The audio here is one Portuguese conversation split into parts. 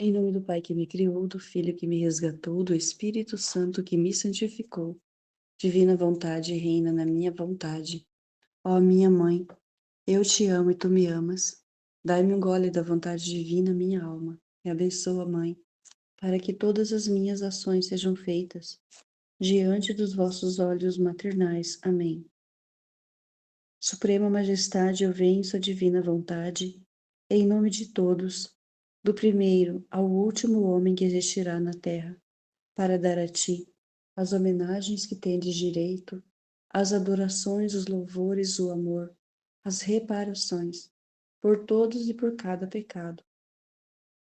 Em nome do Pai que me criou, do Filho que me resgatou, do Espírito Santo que me santificou. Divina vontade reina na minha vontade. Ó minha mãe, eu te amo e tu me amas. Dai-me um gole da vontade divina, minha alma. Me abençoa, Mãe, para que todas as minhas ações sejam feitas diante dos vossos olhos maternais. Amém. Suprema Majestade, eu venho em sua divina vontade, em nome de todos, do primeiro ao último homem que existirá na terra, para dar a ti as homenagens que tendes direito, as adorações, os louvores, o amor, as reparações, por todos e por cada pecado.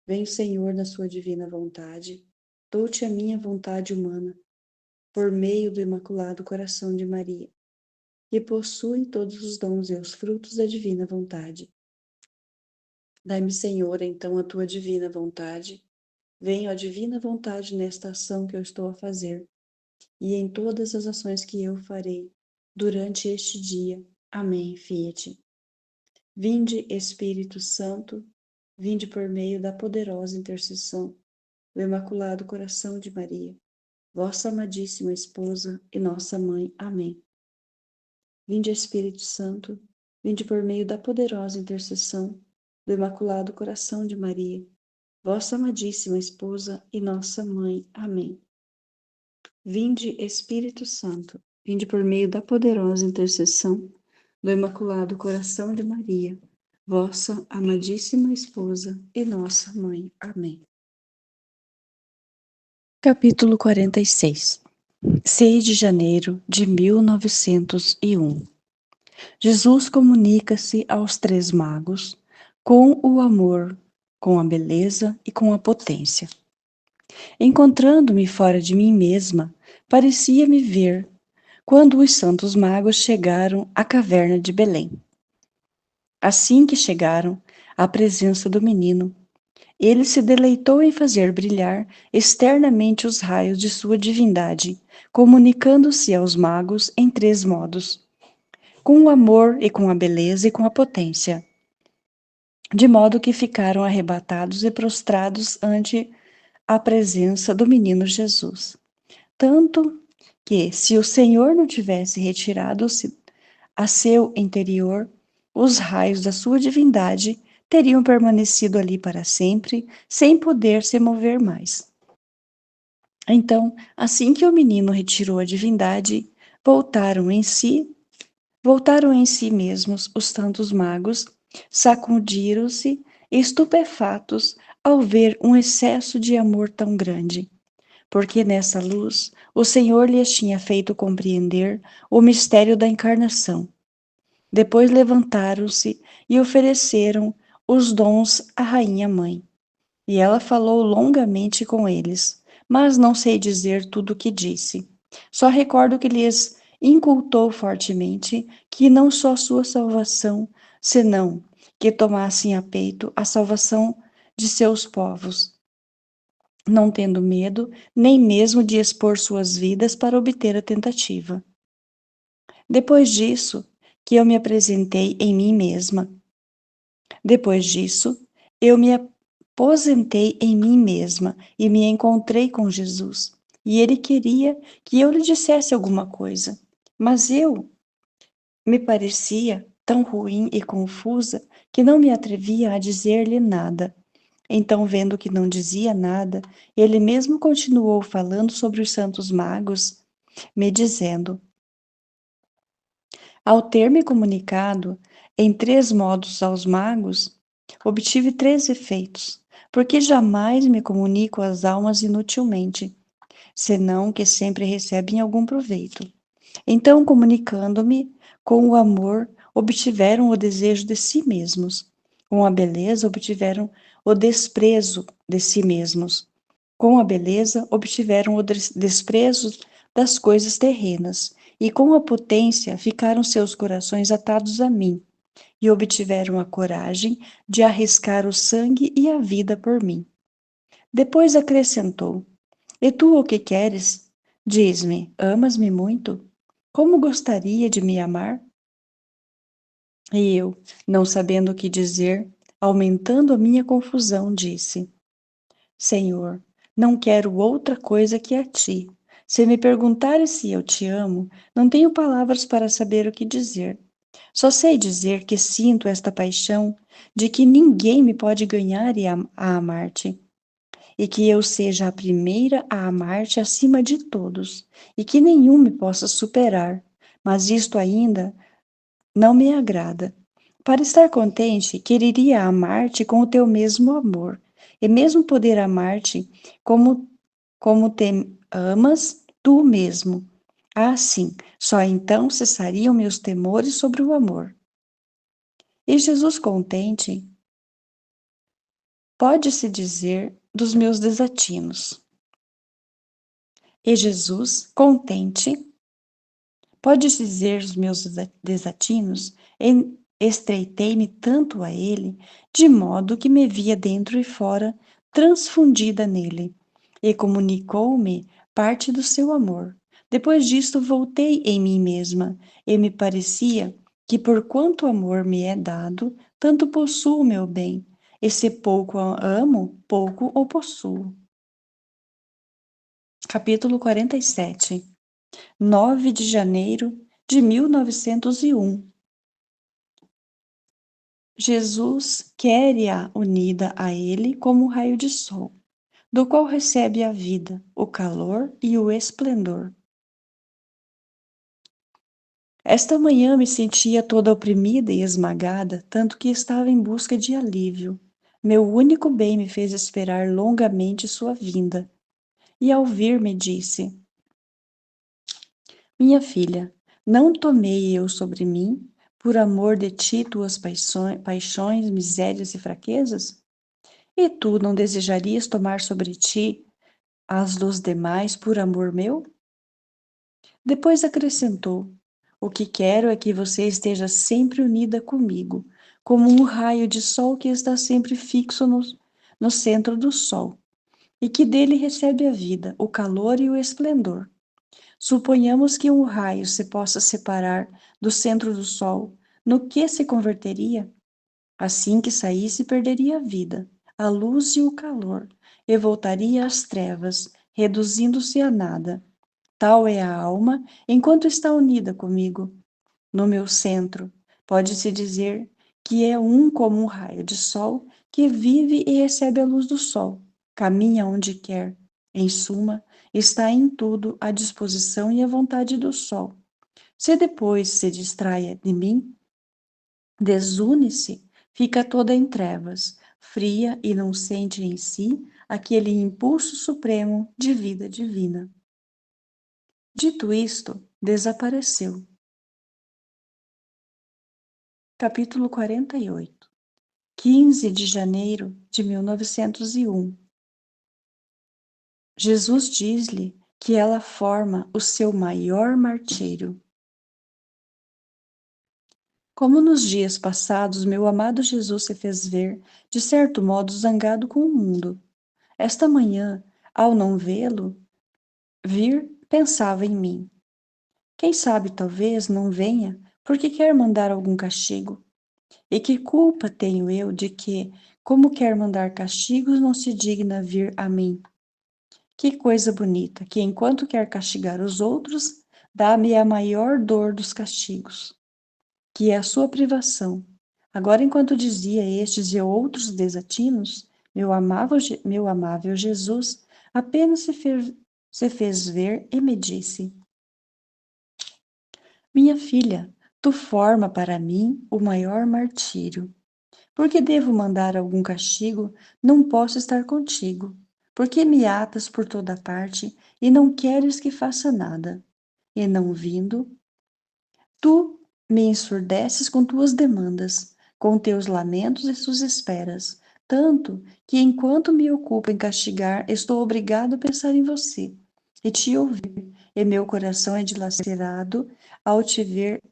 Vem, Senhor, na sua divina vontade, dou-te a minha vontade humana, por meio do Imaculado Coração de Maria, que possui todos os dons e os frutos da divina vontade. Dai-me, Senhor, então a tua divina vontade. Venha a divina vontade nesta ação que eu estou a fazer e em todas as ações que eu farei durante este dia. Amém. Fiat. Vinde, Espírito Santo, vinde por meio da poderosa intercessão do Imaculado Coração de Maria, vossa amadíssima esposa e nossa mãe. Amém. Vinde, Espírito Santo, vinde por meio da poderosa intercessão do Imaculado Coração de Maria, vossa amadíssima esposa e nossa mãe. Amém. Vinde, Espírito Santo, vinde por meio da poderosa intercessão do Imaculado Coração de Maria, vossa amadíssima esposa e nossa mãe. Amém. Capítulo 46. 6 de janeiro de 1901. Jesus comunica-se aos três magos com o amor, com a beleza e com a potência. Encontrando-me fora de mim mesma, parecia-me ver quando os santos magos chegaram à caverna de Belém. Assim que chegaram à presença do menino, ele se deleitou em fazer brilhar externamente os raios de sua divindade, comunicando-se aos magos em três modos: com o amor e com a beleza e com a potência, de modo que ficaram arrebatados e prostrados ante a presença do menino Jesus. Tanto que, se o Senhor não tivesse retirado a seu interior os raios da sua divindade, teriam permanecido ali para sempre, sem poder se mover mais. Então, assim que o menino retirou a divindade, voltaram em si mesmos os santos magos, sacudiram-se, estupefatos ao ver um excesso de amor tão grande, porque nessa luz o Senhor lhes tinha feito compreender o mistério da encarnação. Depois levantaram-se e ofereceram os dons à rainha mãe. E ela falou longamente com eles, mas não sei dizer tudo o que disse. Só recordo que lhes incultou fortemente que não só sua salvação, senão que tomassem a peito a salvação de seus povos, não tendo medo nem mesmo de expor suas vidas para obter a tentativa. Depois disso, que eu me apresentei em mim mesma. Depois disso, eu me aposentei em mim mesma e me encontrei com Jesus. E ele queria que eu lhe dissesse alguma coisa, mas eu me parecia tão ruim e confusa que não me atrevia a dizer-lhe nada. Então, vendo que não dizia nada, ele mesmo continuou falando sobre os santos magos, me dizendo: ao ter me comunicado em três modos aos magos, obtive três efeitos, porque jamais me comunico às almas inutilmente, senão que sempre recebem algum proveito. Então, comunicando-me com o amor, obtiveram o desejo de si mesmos. Com a beleza, obtiveram o desprezo de si mesmos. Com a beleza, obtiveram o desprezo das coisas terrenas. E com a potência, ficaram seus corações atados a mim. E obtiveram a coragem de arriscar o sangue e a vida por mim. Depois acrescentou: e tu o que queres? Diz-me, amas-me muito? Como gostaria de me amar? E eu, não sabendo o que dizer, aumentando a minha confusão, disse: Senhor, não quero outra coisa que a ti. Se me perguntares se eu te amo, não tenho palavras para saber o que dizer. Só sei dizer que sinto esta paixão de que ninguém me pode ganhar a amar-te, e que eu seja a primeira a amar-te acima de todos, e que nenhum me possa superar. Mas isto ainda não me agrada. Para estar contente, quereria amar-te com o teu mesmo amor, e mesmo poder amar-te como te amas tu mesmo. Ah, sim, só então cessariam meus temores sobre o amor. E Jesus contente, pode-se dizer dos meus desatinos. E Jesus contente, pode-se dizer dos meus desatinos, estreitei-me tanto a ele, de modo que me via dentro e fora transfundida nele, e comunicou-me parte do seu amor. Depois disto voltei em mim mesma, e me parecia que por quanto amor me é dado, tanto possuo o meu bem, e se pouco amo, pouco o possuo. Capítulo 47. 9 de janeiro de 1901. Jesus quer-a unida a ele como um raio de sol, do qual recebe a vida, o calor e o esplendor. Esta manhã me sentia toda oprimida e esmagada, tanto que estava em busca de alívio. Meu único bem me fez esperar longamente sua vinda, e ao vir me disse: Minha filha, não tomei eu sobre mim, por amor de ti, tuas paixões, misérias e fraquezas? E tu não desejarias tomar sobre ti as dos demais por amor meu? Depois acrescentou: O que quero é que você esteja sempre unida comigo, como um raio de sol que está sempre fixo no centro do sol, e que dele recebe a vida, o calor e o esplendor. Suponhamos que um raio se possa separar do centro do Sol, no que se converteria? Assim que saísse, perderia a vida, a luz e o calor, e voltaria às trevas, reduzindo-se a nada. Tal é a alma enquanto está unida comigo. No meu centro, pode-se dizer que é um como um raio de sol que vive e recebe a luz do sol, caminha onde quer. Em suma, está em tudo à disposição e à vontade do sol. Se depois se distrai de mim, desune-se, fica toda em trevas, fria e não sente em si aquele impulso supremo de vida divina. Dito isto, desapareceu. Capítulo 48. 15 de janeiro de 1901. Jesus diz-lhe que ela forma o seu maior martírio. Como nos dias passados, meu amado Jesus se fez ver, de certo modo, zangado com o mundo. Esta manhã, ao não vê-lo vir, pensava em mim. Quem sabe, talvez, não venha, porque quer mandar algum castigo. E que culpa tenho eu de que, como quer mandar castigos, não se digna vir a mim? Que coisa bonita, que enquanto quer castigar os outros, dá-me a maior dor dos castigos, que é a sua privação. Agora, enquanto dizia estes e outros desatinos, meu amável Jesus apenas se fez ver e me disse: Minha filha, tu forma para mim o maior martírio. Porque devo mandar algum castigo, não posso estar contigo. Porque me atas por toda parte e não queres que faça nada. E não vindo, tu me ensurdeces com tuas demandas, com teus lamentos e suas esperas, tanto que enquanto me ocupo em castigar, estou obrigado a pensar em você e te ouvir, e meu coração é dilacerado ao te ver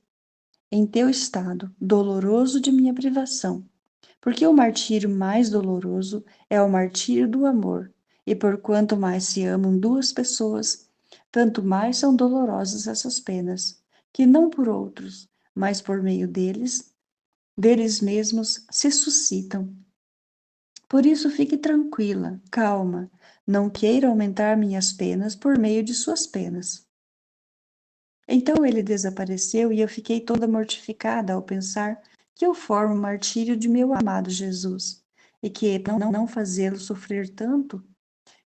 em teu estado, doloroso de minha privação. Porque o martírio mais doloroso é o martírio do amor, e por quanto mais se amam duas pessoas, tanto mais são dolorosas essas penas, que não por outros, mas por meio deles mesmos se suscitam. Por isso fique tranquila, calma. Não queira aumentar minhas penas por meio de suas penas. Então ele desapareceu e eu fiquei toda mortificada ao pensar que eu formo o martírio de meu amado Jesus, e que não fazê-lo sofrer tanto.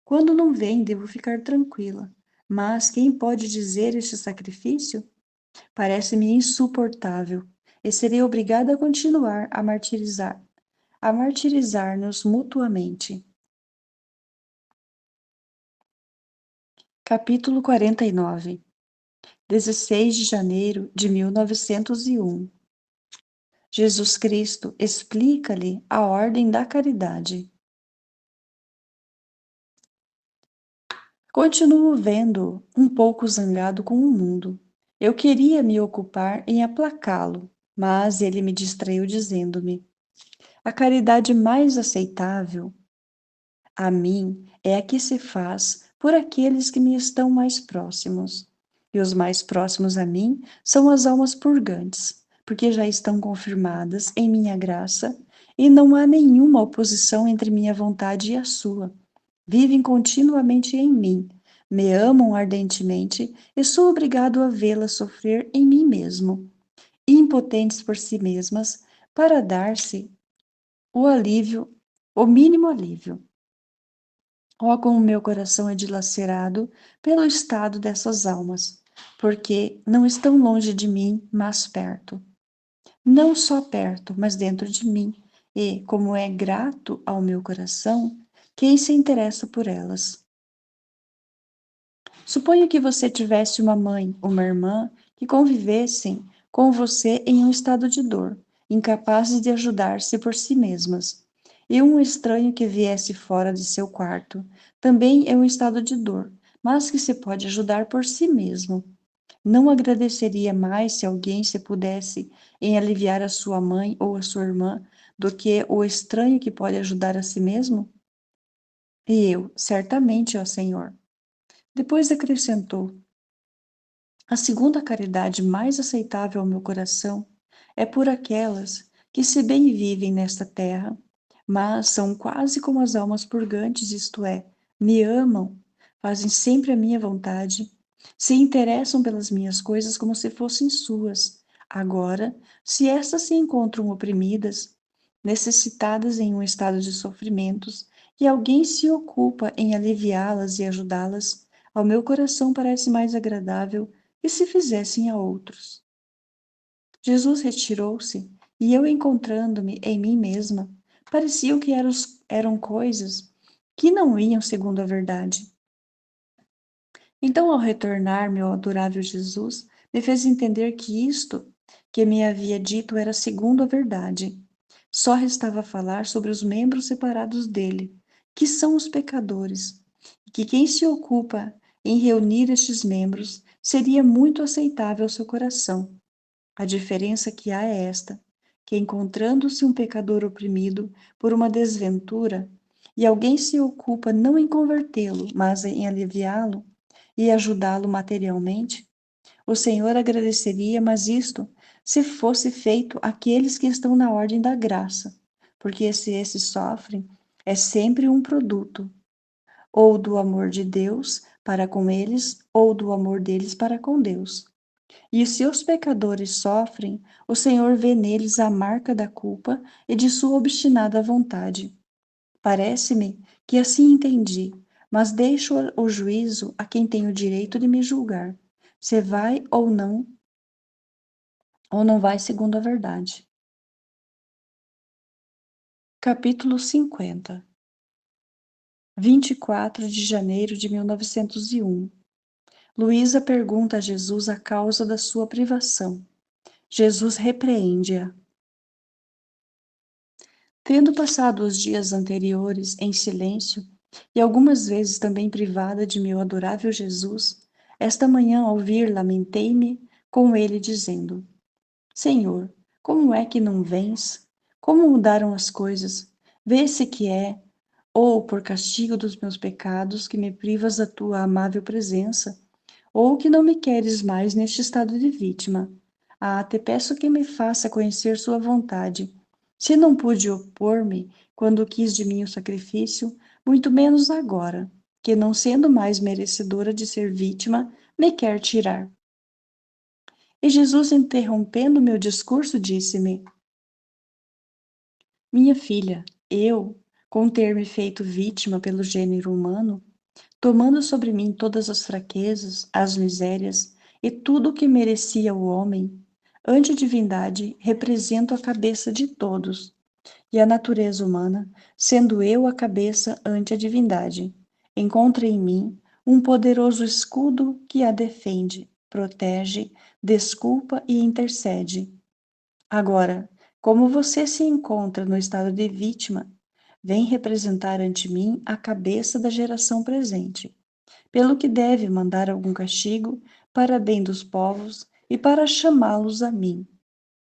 Quando não vem, devo ficar tranquila. Mas quem pode dizer este sacrifício? Parece-me insuportável, e serei obrigada a continuar a martirizar-nos mutuamente. Capítulo 49. 16 de janeiro de 1901. Jesus Cristo explica-lhe a ordem da caridade. Continuo vendo um pouco zangado com o mundo. Eu queria me ocupar em aplacá-lo, mas ele me distraiu dizendo-me: a caridade mais aceitável a mim é a que se faz por aqueles que me estão mais próximos. E os mais próximos a mim são as almas purgantes, porque já estão confirmadas em minha graça e não há nenhuma oposição entre minha vontade e a sua. Vivem continuamente em mim, me amam ardentemente e sou obrigado a vê-las sofrer em mim mesmo, impotentes por si mesmas, para dar-se o alívio, o mínimo alívio. Ó, como meu coração é dilacerado pelo estado dessas almas, porque não estão longe de mim, mas perto. Não só perto, mas dentro de mim. E, como é grato ao meu coração, quem se interessa por elas? Suponha que você tivesse uma mãe, uma irmã, que convivessem com você em um estado de dor, incapazes de ajudar-se por si mesmas. E um estranho que viesse fora de seu quarto, também é um estado de dor, mas que se pode ajudar por si mesmo. Não agradeceria mais se alguém se pudesse em aliviar a sua mãe ou a sua irmã do que o estranho que pode ajudar a si mesmo? E eu, certamente, ó Senhor. Depois acrescentou: a segunda caridade mais aceitável ao meu coração é por aquelas que se bem vivem nesta terra, mas são quase como as almas purgantes, isto é, me amam, fazem sempre a minha vontade, se interessam pelas minhas coisas como se fossem suas. Agora, se estas se encontram oprimidas, necessitadas em um estado de sofrimentos, e alguém se ocupa em aliviá-las e ajudá-las, ao meu coração parece mais agradável que se fizessem a outros. Jesus retirou-se, e eu, encontrando-me em mim mesma, pareciam que eram coisas que não iam segundo a verdade. Então, ao retornar, meu adorável Jesus me fez entender que isto que me havia dito era segundo a verdade. Só restava falar sobre os membros separados dele, que são os pecadores, e que quem se ocupa em reunir estes membros seria muito aceitável ao seu coração. A diferença que há é esta, que encontrando-se um pecador oprimido por uma desventura, e alguém se ocupa não em convertê-lo, mas em aliviá-lo e ajudá-lo materialmente, o Senhor agradeceria, mas isto se fosse feito àqueles que estão na ordem da graça, porque se esses sofrem, é sempre um produto, ou do amor de Deus para com eles, ou do amor deles para com Deus. E se os pecadores sofrem, o Senhor vê neles a marca da culpa e de sua obstinada vontade. Parece-me que assim entendi, mas deixo o juízo a quem tem o direito de me julgar, se vai ou não vai segundo a verdade. Capítulo 50. 24 de janeiro de 1901. Luísa pergunta a Jesus a causa da sua privação. Jesus repreende-a. Tendo passado os dias anteriores em silêncio, e algumas vezes também privada de meu adorável Jesus, esta manhã ao vir lamentei-me com ele, dizendo: Senhor, como é que não vens? Como mudaram as coisas? Vê-se que é, ou por castigo dos meus pecados, que me privas da tua amável presença, ou que não me queres mais neste estado de vítima. Ah, te peço que me faça conhecer sua vontade. Se não pude opor-me quando quis de mim o sacrifício, muito menos agora, que não sendo mais merecedora de ser vítima, me quer tirar. E Jesus, interrompendo meu discurso, disse-me: Minha filha, eu, com ter me feito vítima pelo gênero humano, tomando sobre mim todas as fraquezas, as misérias e tudo o que merecia o homem, ante a divindade, represento a cabeça de todos, e a natureza humana, sendo eu a cabeça ante a divindade, encontra em mim um poderoso escudo que a defende, protege, desculpa e intercede. Agora, como você se encontra no estado de vítima, vem representar ante mim a cabeça da geração presente, pelo que deve mandar algum castigo para bem dos povos e para chamá-los a mim.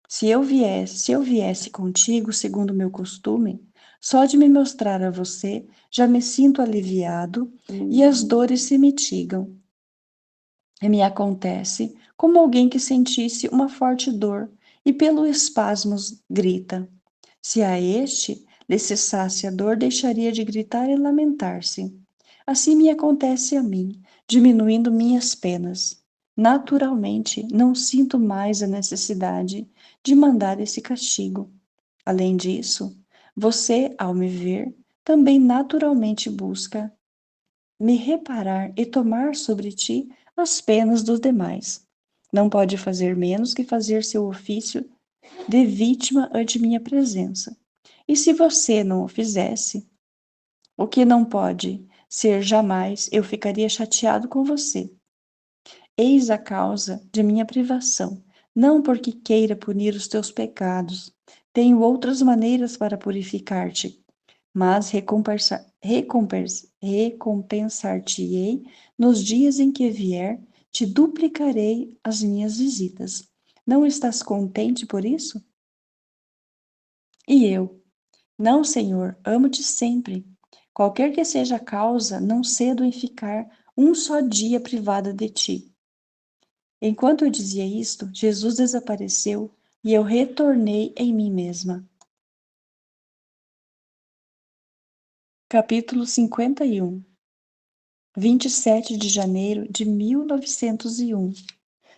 Se eu viesse contigo, segundo meu costume, só de me mostrar a você, já me sinto aliviado e as dores se mitigam. E me acontece como alguém que sentisse uma forte dor e pelo espasmos grita. Se a este lhe cessasse a dor, deixaria de gritar e lamentar-se. Assim me acontece a mim, diminuindo minhas penas. Naturalmente, não sinto mais a necessidade de mandar esse castigo. Além disso, você, ao me ver, também naturalmente busca me reparar e tomar sobre ti as penas dos demais. Não pode fazer menos que fazer seu ofício de vítima ante minha presença. E se você não o fizesse, o que não pode ser jamais, eu ficaria chateado com você. Eis a causa de minha privação, não porque queira punir os teus pecados. Tenho outras maneiras para purificar-te, mas recompensar-te-ei nos dias em que vier, te duplicarei as minhas visitas. Não estás contente por isso? E eu, não, Senhor, amo-te sempre. Qualquer que seja a causa, não cedo em ficar um só dia privada de ti. Enquanto eu dizia isto, Jesus desapareceu e eu retornei em mim mesma. Capítulo 51. 27 de janeiro de 1901.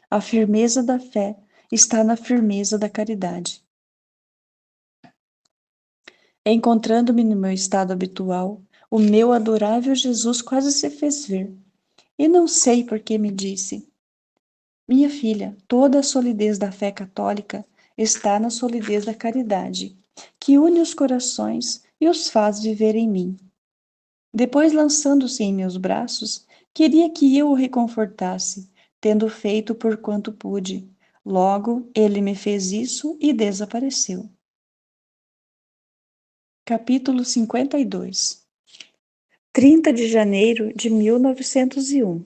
A firmeza da fé está na firmeza da caridade. Encontrando-me no meu estado habitual, o meu adorável Jesus quase se fez ver. E não sei por que me disse: Minha filha, toda a solidez da fé católica está na solidez da caridade, que une os corações e os faz viver em mim. Depois, lançando-se em meus braços, queria que eu o reconfortasse, tendo feito por quanto pude. Logo, ele me fez isso e desapareceu. Capítulo 52. 30 de janeiro de 1901.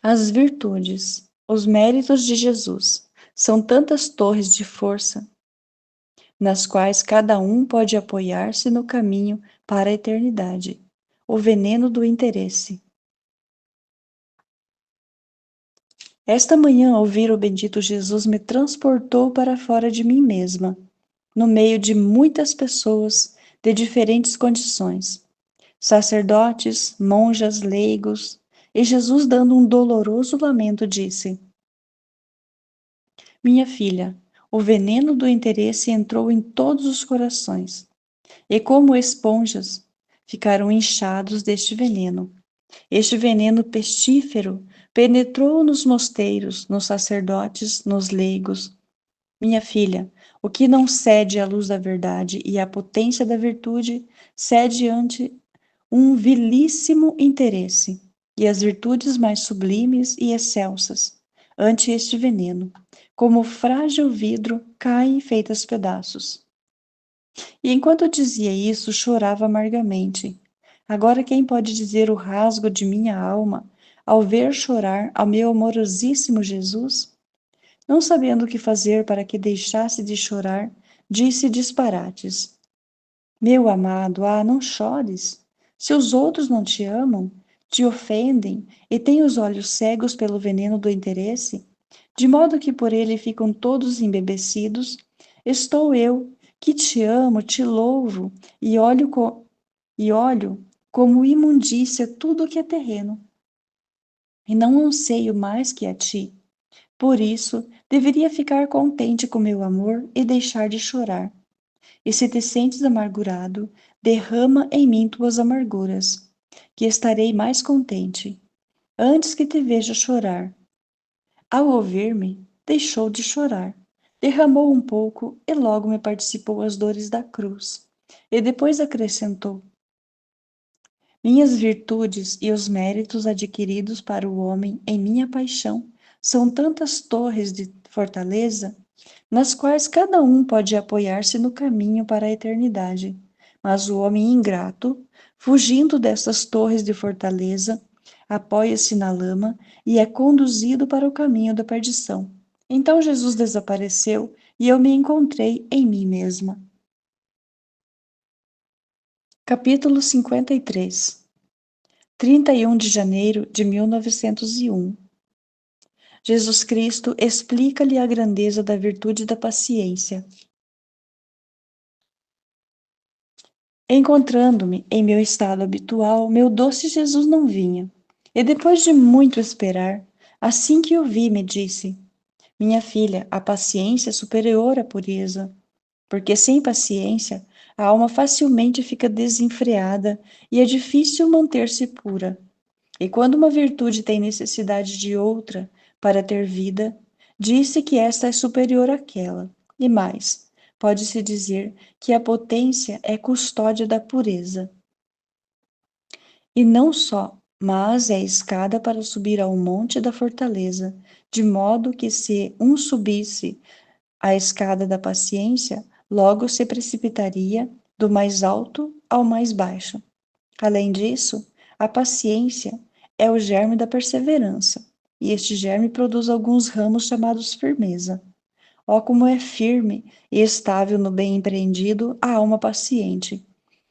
As virtudes, os méritos de Jesus, são tantas torres de força, nas quais cada um pode apoiar-se no caminho para a eternidade. O veneno do interesse. Esta manhã, ouvir o bendito Jesus me transportou para fora de mim mesma, no meio de muitas pessoas de diferentes condições, sacerdotes, monjas, leigos, e Jesus, dando um doloroso lamento, disse: Minha filha, o veneno do interesse entrou em todos os corações, e como esponjas, ficaram inchados deste veneno. Este veneno pestífero penetrou nos mosteiros, nos sacerdotes, nos leigos. Minha filha, o que não cede à luz da verdade e à potência da virtude, cede ante um vilíssimo interesse, e as virtudes mais sublimes e excelsas, ante este veneno, como frágil vidro, caem feitas pedaços. E enquanto dizia isso, chorava amargamente. Agora quem pode dizer o rasgo de minha alma ao ver chorar ao meu amorosíssimo Jesus? Não sabendo o que fazer para que deixasse de chorar, disse disparates. Meu amado, não chores. Se os outros não te amam, te ofendem e têm os olhos cegos pelo veneno do interesse, de modo que por ele ficam todos embebecidos, estou eu, que te amo, te louvo e olho como imundícia tudo o que é terreno, e não anseio mais que a ti. Por isso, deveria ficar contente com meu amor e deixar de chorar. E se te sentes amargurado, derrama em mim tuas amarguras, que estarei mais contente, antes que te veja chorar. Ao ouvir-me, deixou de chorar, derramou um pouco e logo me participou as dores da cruz. E depois acrescentou: minhas virtudes e os méritos adquiridos para o homem em minha paixão são tantas torres de fortaleza, nas quais cada um pode apoiar-se no caminho para a eternidade. Mas o homem ingrato, fugindo dessas torres de fortaleza, apoia-se na lama e é conduzido para o caminho da perdição. Então Jesus desapareceu e eu me encontrei em mim mesma. Capítulo 53. 31 de janeiro de 1901. Jesus Cristo explica-lhe a grandeza da virtude da paciência. Encontrando-me em meu estado habitual, meu doce Jesus não vinha. E depois de muito esperar, assim que o vi, me disse: minha filha, a paciência é superior à pureza, porque sem paciência a alma facilmente fica desenfreada e é difícil manter-se pura. E quando uma virtude tem necessidade de outra para ter vida, disse que esta é superior àquela. E mais, pode-se dizer que a potência é custódia da pureza. E não só, mas é a escada para subir ao monte da fortaleza, de modo que se um subisse a escada da paciência, logo se precipitaria do mais alto ao mais baixo. Além disso, a paciência é o germe da perseverança, e este germe produz alguns ramos chamados firmeza. Ó, como é firme e estável no bem empreendido a alma paciente!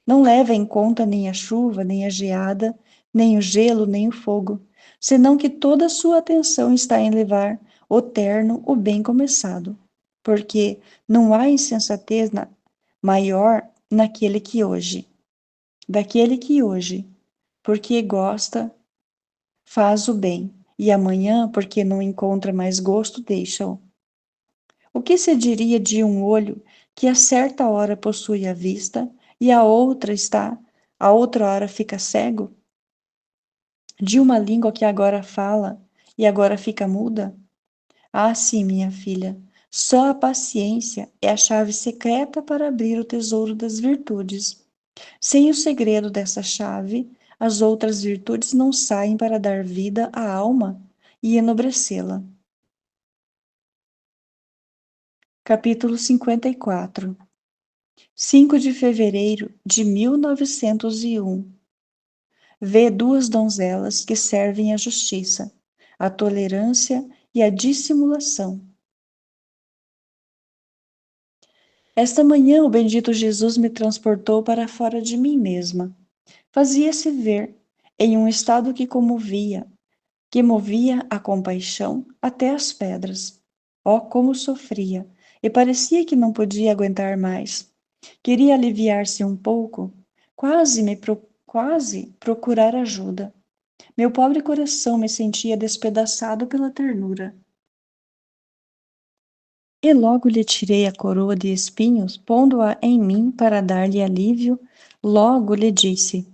Não leva em conta nem a chuva, nem a geada, nem o gelo, nem o fogo, senão que toda a sua atenção está em levar o terno, o bem começado. Porque não há insensatez maior daquele que hoje, porque gosta, faz o bem, e amanhã, porque não encontra mais gosto, deixa-o. O que se diria de um olho que a certa hora possui a vista e a outra hora fica cego? De uma língua que agora fala e agora fica muda? Ah, sim, minha filha, só a paciência é a chave secreta para abrir o tesouro das virtudes. Sem o segredo dessa chave, as outras virtudes não saem para dar vida à alma e enobrecê-la. Capítulo 54. 5 de fevereiro de 1901. Vê duas donzelas que servem à justiça, à tolerância e à dissimulação. Esta manhã o bendito Jesus me transportou para fora de mim mesma. Fazia-se ver, em um estado que movia a compaixão até as pedras. Oh, como sofria! E parecia que não podia aguentar mais. Queria aliviar-se um pouco, quase procurar ajuda. Meu pobre coração me sentia despedaçado pela ternura. E logo lhe tirei a coroa de espinhos, pondo-a em mim para dar-lhe alívio. Logo lhe disse: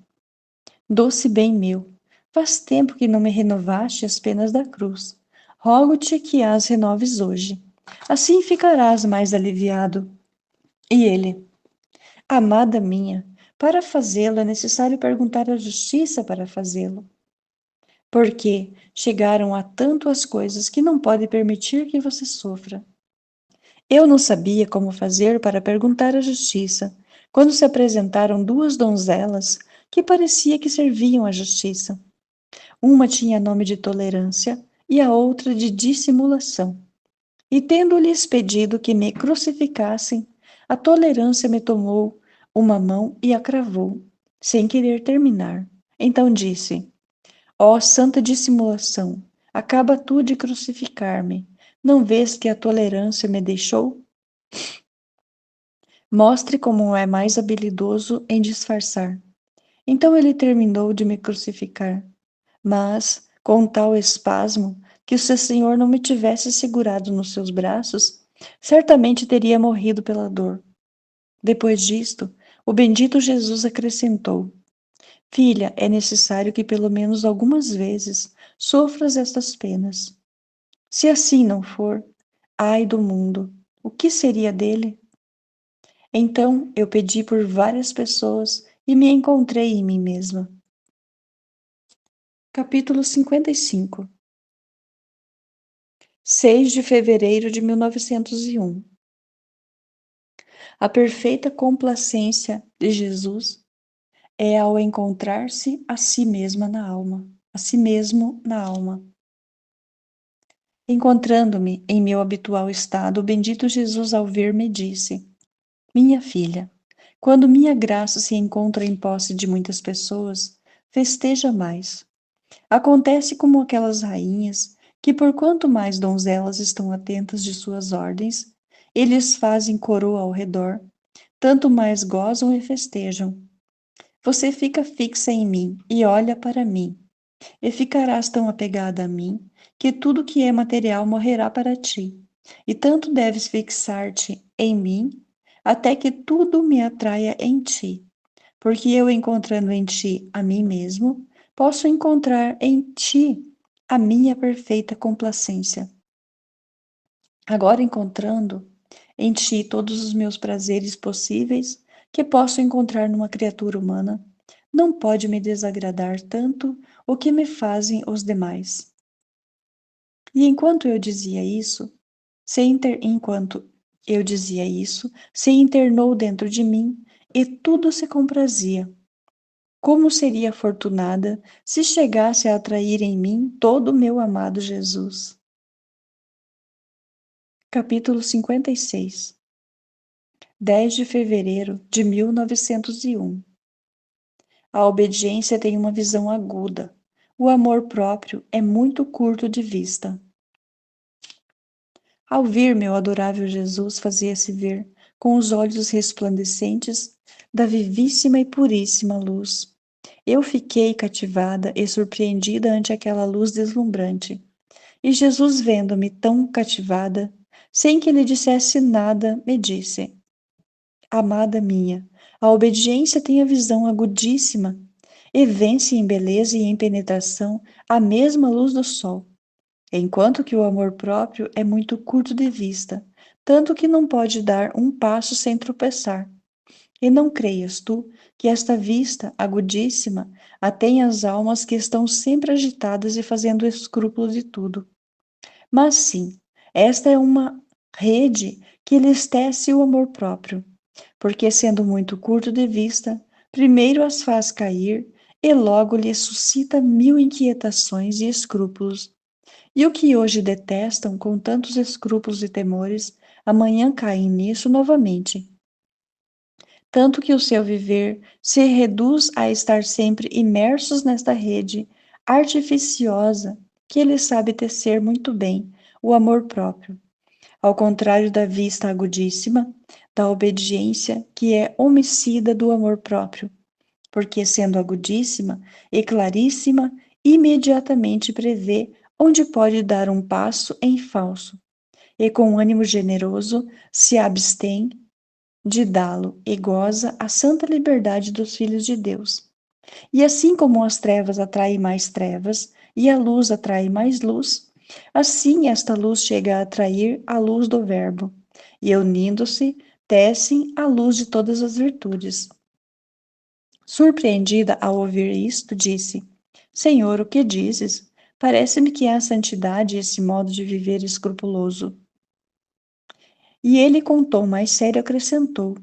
doce bem meu, faz tempo que não me renovaste as penas da cruz. Rogo-te que as renoves hoje. Assim ficarás mais aliviado. E ele: amada minha, para fazê-lo é necessário perguntar à justiça para fazê-lo. Porque chegaram a tanto as coisas que não pode permitir que você sofra. Eu não sabia como fazer para perguntar à justiça, quando se apresentaram duas donzelas que parecia que serviam à justiça. Uma tinha nome de tolerância e a outra de dissimulação. E tendo-lhes pedido que me crucificassem, a tolerância me tomou uma mão e a cravou, sem querer terminar. Então disse: ó santa dissimulação, acaba tu de crucificar-me. Não vês que a tolerância me deixou? Mostre como é mais habilidoso em disfarçar. Então ele terminou de me crucificar, mas, com tal espasmo, que se o Senhor não me tivesse segurado nos seus braços, certamente teria morrido pela dor. Depois disto, o bendito Jesus acrescentou: Filha, é necessário que pelo menos algumas vezes sofras estas penas. Se assim não for, ai do mundo, o que seria dele? Então eu pedi por várias pessoas e me encontrei em mim mesma. Capítulo 55. 6 de fevereiro de 1901. A perfeita complacência de Jesus é ao encontrar-se a si mesma na alma, a si mesmo na alma. Encontrando-me em meu habitual estado, o bendito Jesus ao ver-me disse: Minha filha, quando minha graça se encontra em posse de muitas pessoas, festeja mais. Acontece como aquelas rainhas que, por quanto mais donzelas estão atentas de suas ordens, eles fazem coroa ao redor, tanto mais gozam e festejam. Você fica fixa em mim e olha para mim, e ficarás tão apegada a mim que tudo que é material morrerá para ti. E tanto deves fixar-te em mim, até que tudo me atraia em ti, porque eu, encontrando em ti a mim mesmo, posso encontrar em ti a minha perfeita complacência. Agora, encontrando em ti todos os meus prazeres possíveis que posso encontrar numa criatura humana, não pode me desagradar tanto o que me fazem os demais. E enquanto eu dizia isso, se internou dentro de mim e tudo se comprazia. Como seria afortunada se chegasse a atrair em mim todo o meu amado Jesus. Capítulo 56. 10 de fevereiro de 1901. A obediência tem uma visão aguda. O amor próprio é muito curto de vista. Ao vir meu adorável Jesus, fazia-se ver, com os olhos resplandecentes da vivíssima e puríssima luz. Eu fiquei cativada e surpreendida ante aquela luz deslumbrante. E Jesus, vendo-me tão cativada, sem que lhe dissesse nada, me disse: Amada minha, a obediência tem a visão agudíssima e vence em beleza e em penetração a mesma luz do sol, enquanto que o amor próprio é muito curto de vista, tanto que não pode dar um passo sem tropeçar. E não creias tu que esta vista agudíssima atém as almas que estão sempre agitadas e fazendo escrúpulo de tudo. Mas sim, esta é uma rede que lhes tece o amor próprio, porque sendo muito curto de vista, primeiro as faz cair e logo lhes suscita mil inquietações e escrúpulos. E o que hoje detestam com tantos escrúpulos e temores, amanhã caem nisso novamente. Tanto que o seu viver se reduz a estar sempre imersos nesta rede artificiosa que ele sabe tecer muito bem, o amor próprio, ao contrário da vista agudíssima, da obediência que é homicida do amor próprio, porque sendo agudíssima e claríssima, imediatamente prevê onde pode dar um passo em falso, e com ânimo generoso se abstém de dá-lo e goza a santa liberdade dos filhos de Deus. E assim como as trevas atraem mais trevas e a luz atrai mais luz, assim esta luz chega a atrair a luz do Verbo, e unindo-se, tecem a luz de todas as virtudes. Surpreendida ao ouvir isto, disse: Senhor, o que dizes? Parece-me que é a santidade esse modo de viver escrupuloso. E ele, com tom mais sério, acrescentou: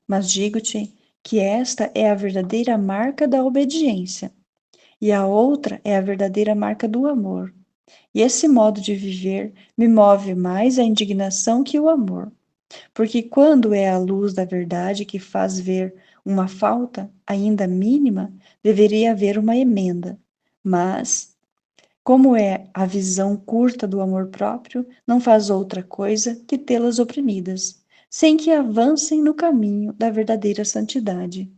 Mas digo-te que esta é a verdadeira marca da obediência, e a outra é a verdadeira marca do amor. E esse modo de viver me move mais a indignação que o amor, porque quando é a luz da verdade que faz ver uma falta, ainda mínima, deveria haver uma emenda. Mas, como é a visão curta do amor próprio, não faz outra coisa que tê-las oprimidas, sem que avancem no caminho da verdadeira santidade.